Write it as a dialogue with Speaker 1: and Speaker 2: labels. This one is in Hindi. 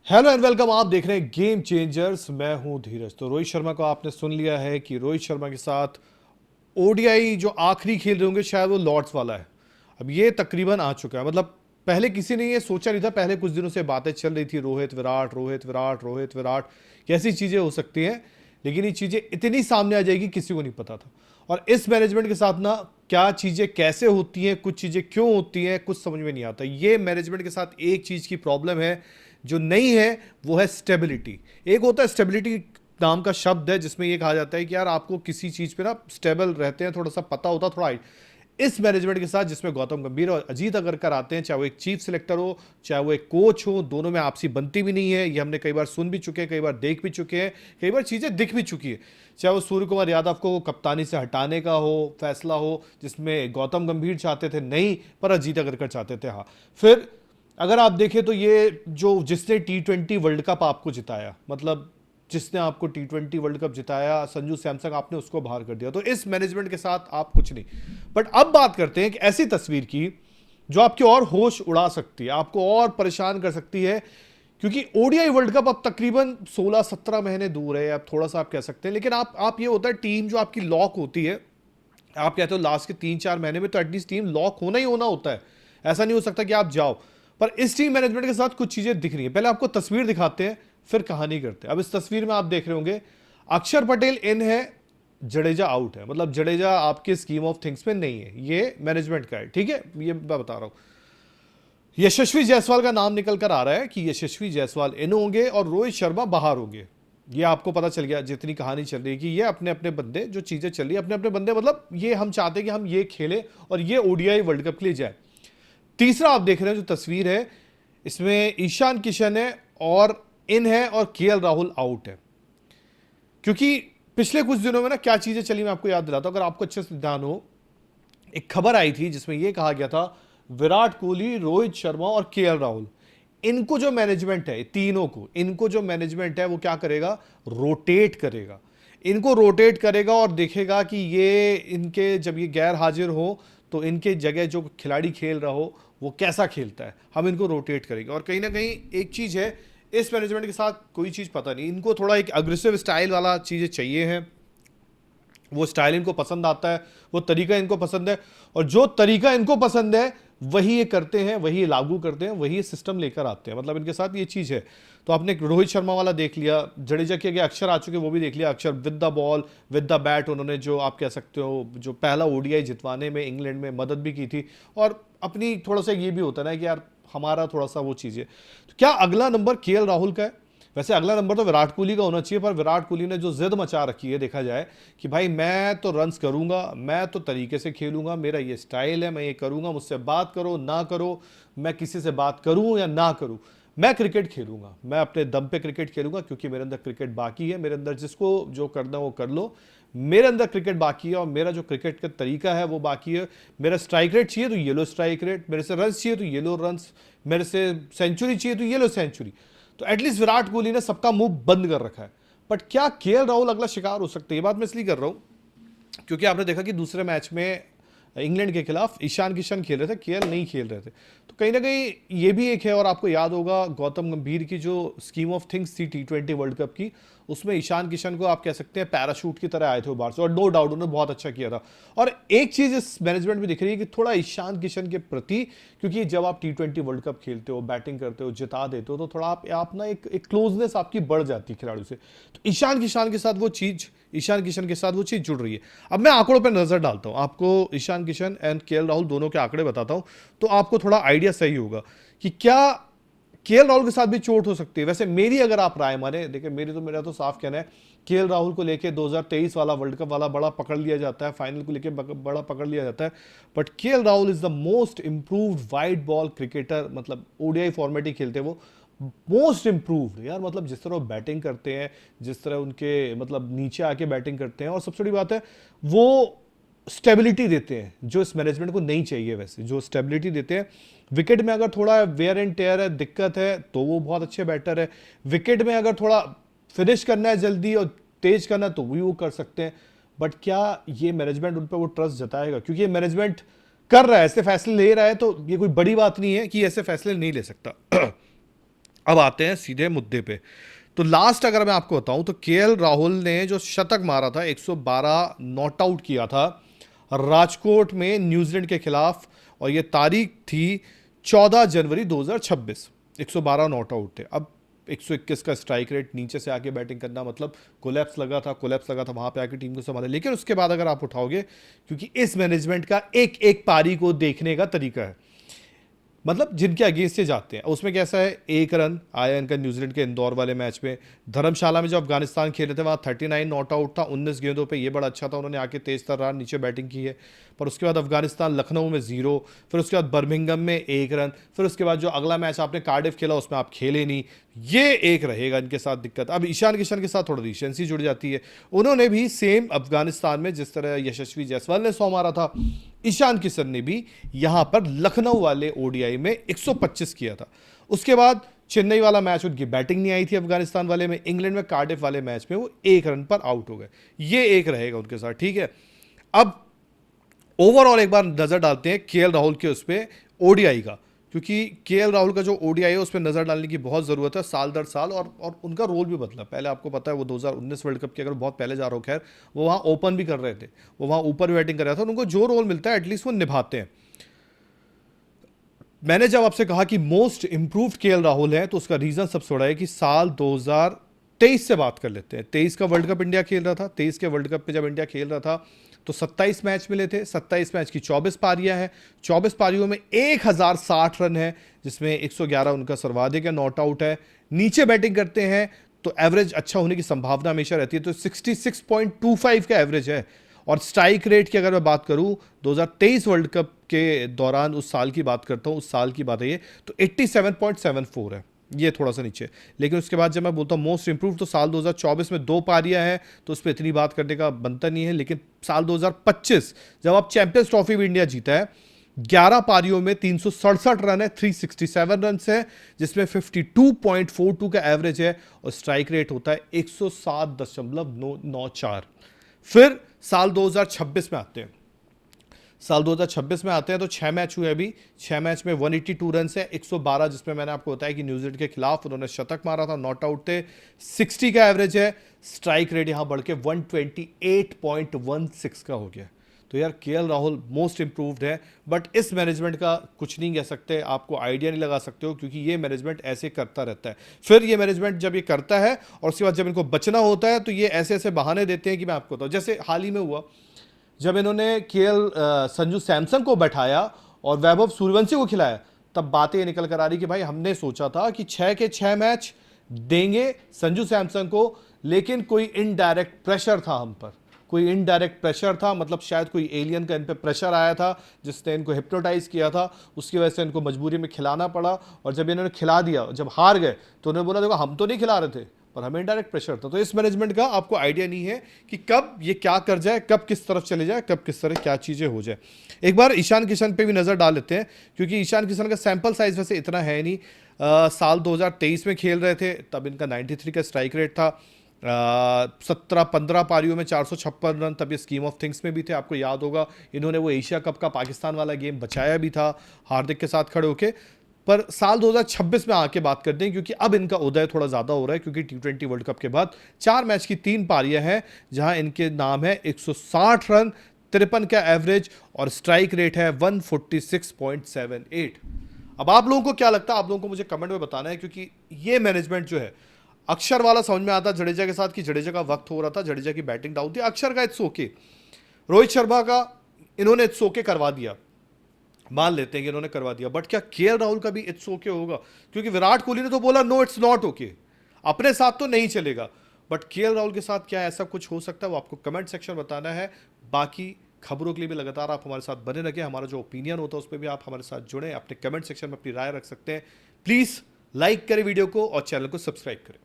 Speaker 1: Hello and welcome. आप देख रहे हैं गेम चेंजर्स। मैं हूं धीरज। तो रोहित शर्मा को आपने सुन लिया है कि रोहित शर्मा के साथ ओडीआई जो आखिरी खेल रहे होंगे शायद वो लॉर्ड्स वाला है। अब ये तकरीबन आ चुका है। मतलब पहले किसी ने ये सोचा नहीं था। पहले कुछ दिनों से बातें चल रही थी रोहित विराट रोहित विराट रोहित विराट, कैसी चीज़ें हो सकती हैं, लेकिन ये चीज़ें इतनी सामने आ जाएगी किसी को नहीं पता था। और इस मैनेजमेंट के साथ ना क्या चीज़ें कैसे होती हैं, कुछ चीज़ें क्यों होती हैं, कुछ समझ में नहीं आता। ये मैनेजमेंट के साथ एक चीज़ की प्रॉब्लम है जो नहीं है, वो है स्टेबिलिटी। एक होता है स्टेबिलिटी नाम का शब्द है जिसमें ये कहा जाता है कि यार आपको किसी चीज़ पे ना स्टेबल रहते हैं, थोड़ा सा पता होता, थोड़ा इस मैनेजमेंट के साथ जिसमें गौतम गंभीर और अजीत अगरकर आते हैं, चाहे वो एक चीफ सिलेक्टर हो चाहे वो एक कोच हो, दोनों में आपसी बनती भी नहीं है। ये हमने कई बार सुन भी चुके हैं, कई बार देख भी चुके हैं, कई बार चीज़ें दिख भी चुकी है। चाहे वो सूर्य कुमार यादव को कप्तानी से हटाने का हो फैसला हो, जिसमें गौतम गंभीर चाहते थे नहीं, पर अजीत अगरकर चाहते थे हाँ। फिर अगर आप देखें तो ये जो जिसने T20 वर्ल्ड कप आपको जिताया, मतलब जिसने आपको T20 वर्ल्ड कप जिताया, संजू सैमसंग, आपने उसको बाहर कर दिया। तो इस मैनेजमेंट के साथ आप कुछ नहीं। बट अब बात करते हैं एक ऐसी तस्वीर की जो आपके और होश उड़ा सकती है, आपको और परेशान कर सकती है। क्योंकि ओडीआई वर्ल्ड कप अब तकरीबन 16-17 महीने दूर है, अब थोड़ा सा आप कह सकते हैं, लेकिन आप ये होता है टीम जो आपकी लॉक होती है। आप कहते हो लास्ट के 3-4 महीने में तो एटलीस्ट टीम लॉक होना ही होना होता है। ऐसा नहीं हो सकता कि आप जाओ। पर इस टीम मैनेजमेंट के साथ कुछ चीजें दिख रही हैं। पहले आपको तस्वीर दिखाते हैं, फिर कहानी करते हैं। अब इस तस्वीर में आप देख रहे होंगे अक्षर पटेल इन है, जडेजा आउट है। मतलब जडेजा आपके स्कीम ऑफ थिंग्स में नहीं है, ये मैनेजमेंट का है, ठीक है, ये मैं बता रहा हूं। यशस्वी जायसवाल का नाम निकल कर आ रहा है कि यशस्वी जायसवाल इन होंगे और रोहित शर्मा बाहर होंगे। ये आपको पता चल गया जितनी कहानी चल रही है कि ये अपने अपने बंदे, जो चीजें चल रही है अपने अपने बंदे, मतलब ये हम चाहते हैं कि हम ये खेलें और ये ओडीआई वर्ल्ड कप के लिए जाए। तीसरा आप देख रहे हैं जो तस्वीर है, इसमें ईशान किशन है और इन है और केएल राहुल आउट है। क्योंकि पिछले कुछ दिनों में ना क्या चीजें चली मैं आपको याद दिलाता हूं, अगर आपको अच्छे से ध्यान हो। एक खबर आई थी जिसमें यह कहा गया था विराट कोहली, रोहित शर्मा और केएल राहुल, इनको जो मैनेजमेंट है, तीनों को, इनको जो मैनेजमेंट है वो क्या करेगा, रोटेट करेगा। इनको रोटेट करेगा और देखेगा कि ये इनके जब ये गैर हाजिर हो तो इनके जगह जो खिलाड़ी खेल रहा हो वो कैसा खेलता है, हम इनको रोटेट करेंगे। और कहीं ना कहीं एक चीज़ है, इस मैनेजमेंट के साथ कोई चीज़ पता नहीं, इनको थोड़ा एक अग्रेसिव स्टाइल वाला चीज़ें चाहिए हैं। वो स्टाइल इनको पसंद आता है, वो तरीका इनको पसंद है, और जो तरीका इनको पसंद है वही ये करते हैं, वही ये लागू करते हैं, वही ये सिस्टम लेकर आते हैं। मतलब इनके साथ ये चीज़ है। तो आपने रोहित शर्मा वाला देख लिया, जडेजा के आगे अक्षर आ चुके वो भी देख लिया। अक्षर with the ball with the bat, उन्होंने जो आप कह सकते हो जो पहला ओडीआई जितवाने में इंग्लैंड में मदद भी की थी। और अपनी थोड़ा सा ये भी होता है ना कि यार हमारा थोड़ा सा वो चीज़ है। तो क्या अगला नंबर केएल राहुल का है? वैसे अगला नंबर तो विराट कोहली का होना चाहिए, पर विराट कोहली ने जो जिद मचा रखी है, देखा जाए कि भाई मैं तो रन्स करूंगा, मैं तो तरीके से खेलूंगा, मेरा ये स्टाइल है, मैं ये करूंगा, मुझसे बात करो ना करो, मैं किसी से बात करूं या ना करूं, मैं क्रिकेट खेलूंगा, मैं अपने दम पे क्रिकेट खेलूंगा, क्योंकि मेरे अंदर क्रिकेट बाकी है, मेरे अंदर जिसको जो करना वो कर लो, मेरे अंदर क्रिकेट बाकी है और मेरा जो क्रिकेट का तरीका है वो बाकी है। मेरा स्ट्राइक रेट चाहिए तो ये लो स्ट्राइक रेट, मेरे से रन चाहिए तो ये लो रन, मेरे से सेंचुरी चाहिए तो ये लो सेंचुरी। तो एटलीस्ट विराट कोहली ने सबका मुंह बंद कर रखा है। बट क्या केएल राहुल अगला शिकार हो सकते हैं? ये बात मैं इसलिए कर रहा हूं क्योंकि आपने देखा कि दूसरे मैच में इंग्लैंड के खिलाफ ईशान किशन खेल रहे थे, केएल नहीं खेल रहे थे। तो कहीं ना कहीं ये भी एक है। और आपको याद होगा गौतम गंभीर की जो स्कीम ऑफ थिंग्स थी T20 वर्ल्ड कप की, उसमें ईशान किशन को आप कह सकते हैं पैराशूट की तरह आए थे वो बाहर से, और नो डाउट उन्होंने बहुत अच्छा किया था। और एक चीज इस मैनेजमेंट में दिख रही है कि थोड़ा ईशान किशन के प्रति, क्योंकि जब आप T20 वर्ल्ड कप खेलते हो, बैटिंग करते हो, जिता देते हो, तो थोड़ा आप ना एक क्लोजनेस आपकी बढ़ जाती है खिलाड़ियों से। तो ईशान किशन के साथ वो चीज, ईशान किशन के साथ वो चीज जुड़ रही है। अब मैं आंकड़ों पर नजर डालता हूं, आपको ईशान किशन एंड केएल राहुल दोनों के आंकड़े बताता हूं, तो आपको थोड़ा आइडिया सही होगा कि क्या केएल राहुल के साथ भी चोट हो सकती है। वैसे मेरी अगर आप राय माने, देखिए मेरा तो साफ कहना है, केएल राहुल को लेके 2023 वाला वर्ल्ड कप वाला बड़ा पकड़ लिया जाता है, फाइनल को लेके बड़ा पकड़ लिया जाता है। But KL Rahul is the most improved wide ball cricketer, मतलब ओडीआई फॉर्मेट ही खेलते हैं वो, मोस्ट इंप्रूव्ड यार। मतलब जिस तरह वो बैटिंग करते हैं, जिस तरह उनके मतलब नीचे आके बैटिंग करते हैं, और सबसे बड़ी बात है वो स्टेबिलिटी देते हैं जो इस मैनेजमेंट को नहीं चाहिए। वैसे जो स्टेबिलिटी देते हैं, विकेट में अगर थोड़ा वेयर एंड टेयर है, दिक्कत है, तो वो बहुत अच्छे बैटर है। विकेट में अगर थोड़ा फिनिश करना है जल्दी और तेज करना है तो भी वो कर सकते हैं। बट क्या ये मैनेजमेंट उन पर वो ट्रस्ट जताएगा? क्योंकि ये मैनेजमेंट कर रहा है, ऐसे फैसले ले रहा है, तो ये कोई बड़ी बात नहीं है कि ऐसे फैसले नहीं ले सकता। अब आते हैं सीधे मुद्दे पे। तो लास्ट अगर मैं आपको बताऊं तो केएल राहुल ने जो शतक मारा था, 112 नॉट आउट किया था राजकोट में न्यूजीलैंड के खिलाफ, और ये तारीख थी 14 जनवरी 2026। 112 नॉट आउट थे। अब 121 का स्ट्राइक रेट, नीचे से आके बैटिंग करना, मतलब कोलैप्स लगा था वहां पे आके टीम को संभाले। लेकिन उसके बाद अगर आप उठाओगे, क्योंकि इस मैनेजमेंट का एक एक पारी को देखने का तरीका है, मतलब जिनके अगेंस्ट से जाते हैं उसमें कैसा है, एक रन आया इनका न्यूजीलैंड के इंदौर वाले मैच में। धर्मशाला में जो अफगानिस्तान खेले थे वहाँ 39 नॉट आउट था 19 गेंदों पे, ये बड़ा अच्छा था, उन्होंने आके तेज तर्रार नीचे बैटिंग की है। पर उसके बाद अफगानिस्तान लखनऊ में 0, फिर उसके बाद बर्मिंघम में 1 रन, फिर उसके बाद जो अगला मैच आपने कार्डिफ खेला उसमें आप खेले नहीं, ये एक रहेगा इनके साथ दिक्कत। अब ईशान किशन के साथ थोड़ा रिसेंसी जुड़ जाती है, उन्होंने भी सेम अफगानिस्तान में जिस तरह यशस्वी जायसवाल ने 100 मारा था, ईशान किशन ने भी यहां पर लखनऊ वाले ओडीआई में 125 किया था। उसके बाद चेन्नई वाला मैच उनकी बैटिंग नहीं आई थी अफगानिस्तान वाले में, इंग्लैंड में कार्डिफ वाले मैच में वो 1 रन पर आउट हो गए, ये एक रहेगा उनके साथ, ठीक है। अब ओवरऑल एक बार नजर डालते हैं केएल राहुल के उस पर ओडीआई का, क्योंकि केएल राहुल का जो ओडीआई है उस पर नजर डालने की बहुत जरूरत है साल दर साल, और उनका रोल भी बदला। पहले आपको पता है वो 2019 वर्ल्ड कप के, अगर बहुत पहले जा रहा हो, खैर वो वहाँ ओपन भी कर रहे थे, वो वहाँ ऊपर भी बैटिंग कर रहा था, उनको जो रोल मिलता है एटलीस्ट वो निभाते हैं। मैंने जब आपसे कहा कि मोस्ट इंप्रूव्ड केएल राहुल है, तो उसका रीजन सबसे बड़ा है कि साल 2023 से बात कर लेते हैं। 23 का वर्ल्ड कप इंडिया खेल रहा था, 23 के वर्ल्ड कप पे जब इंडिया खेल रहा था तो 27 मैच मिले थे, 27 मैच की 24 पारियां हैं, 24 पारियों में 1060 रन है, जिसमें 111 उनका सर्वाधिक है, नॉट आउट है। नीचे बैटिंग करते हैं तो एवरेज अच्छा होने की संभावना हमेशा रहती है, तो 66.25 का एवरेज है। और स्ट्राइक रेट की अगर मैं बात करूं 2023 वर्ल्ड कप के दौरान, उस साल की बात करता हूं, उस साल की बात है ये, तो 87.74 है, ये थोड़ा सा नीचे। लेकिन उसके बाद जब मैं बोलता हूँ मोस्ट इंप्रूव, तो साल 2024 में 2 पारियां हैं, तो उस पर इतनी बात करने का बनता नहीं है। लेकिन साल 2025 जब आप चैंपियंस ट्रॉफी भी इंडिया जीता है, 11 पारियों में 367 रन है, 367 रन है, जिसमें 52.42 का एवरेज है, और स्ट्राइक रेट होता है 107.94। फिर साल 2026 में आते हैं, साल 2026 में आते हैं तो 6 मैच हुए अभी, 6 मैच में 182 रन है, 112, जिसमें मैंने आपको बताया कि न्यूजीलैंड के खिलाफ उन्होंने शतक मारा था, नॉट आउट थे, 60 का एवरेज है, स्ट्राइक रेट यहां बढ़ के 128.16 का हो गया। तो यार केएल राहुल मोस्ट इंप्रूव्ड है, बट इस मैनेजमेंट का कुछ नहीं कह सकते, आपको आइडिया नहीं लगा सकते हो, क्योंकि ये मैनेजमेंट ऐसे करता रहता है। फिर ये मैनेजमेंट जब ये करता है और उसके बाद जब इनको बचना होता है तो ये ऐसे ऐसे बहाने देते हैं कि मैं आपको बताऊं, जैसे हाल ही में हुआ जब इन्होंने संजू सैमसन को बैठाया और वैभव सूर्यवंशी को खिलाया, तब बातें निकल कर आ रही कि भाई हमने सोचा था कि 6 के 6 मैच देंगे संजू सैमसन को, लेकिन कोई इनडायरेक्ट प्रेशर था हम पर, कोई इनडायरेक्ट प्रेशर था, मतलब शायद कोई एलियन का इन पे प्रेशर आया था जिसने इनको हिप्नोटाइज किया था, उसकी वजह से इनको मजबूरी में खिलाना पड़ा। और जब इन्होंने खिला दिया, जब हार गए तो उन्होंने बोला देखो हम तो नहीं खिला रहे थे, पर हमें इनडायरेक्ट प्रेशर था। तो इस मैनेजमेंट का आपको आइडिया नहीं है कि कब ये क्या कर जाए, कब किस तरफ चले जाए, कब किस तरह क्या चीज़ें हो जाए। एक बार ईशान किशन पे भी नज़र डाल लेते हैं, क्योंकि ईशान किशन का सैंपल साइज वैसे इतना है नहीं। साल 2023 में खेल रहे थे, तब इनका 93 का स्ट्राइक रेट था, 17-15 पारियों में 456 रन, तब ये स्कीम ऑफ थिंग्स में भी थे। आपको याद होगा इन्होंने वो एशिया कप का पाकिस्तान वाला गेम बचाया भी था हार्दिक के साथ खड़े होके। पर साल 2026 में आके बात करते हैं, क्योंकि अब इनका उदय थोड़ा ज़्यादा हो रहा है, क्योंकि T20 वर्ल्ड कप के बाद 4 मैच की 3 पारियां हैं, जहां इनके नाम है 160 रन, 53 का एवरेज, और स्ट्राइक रेट है 146.78। अब आप लोगों को क्या लगता है, आप लोगों को मुझे कमेंट में बताना है, क्योंकि ये मैनेजमेंट जो है, अक्षर वाला समझ में आता जडेजा के साथ कि जडेजा का वक्त हो रहा था, जडेजा की बैटिंग डाउन थी, अक्षर का इट्स ओके, रोहित शर्मा का इन्होंने इट्स ओके करवा दिया, मान लेते हैं कि इन्होंने करवा दिया, बट क्या केएल राहुल का भी इट्स ओके होगा? क्योंकि विराट कोहली ने तो बोला नो इट्स नॉट ओके, अपने साथ तो नहीं चलेगा, बट केएल राहुल के साथ क्या ऐसा कुछ हो सकता है, वो आपको कमेंट सेक्शन में बताना है। बाकी खबरों के लिए भी लगातार आप हमारे साथ बने रखें, हमारा जो ओपिनियन होता है उस पर भी आप हमारे साथ जुड़ें, अपने कमेंट सेक्शन में अपनी राय रख सकते हैं। प्लीज़ लाइक करें वीडियो को और चैनल को सब्सक्राइब करें।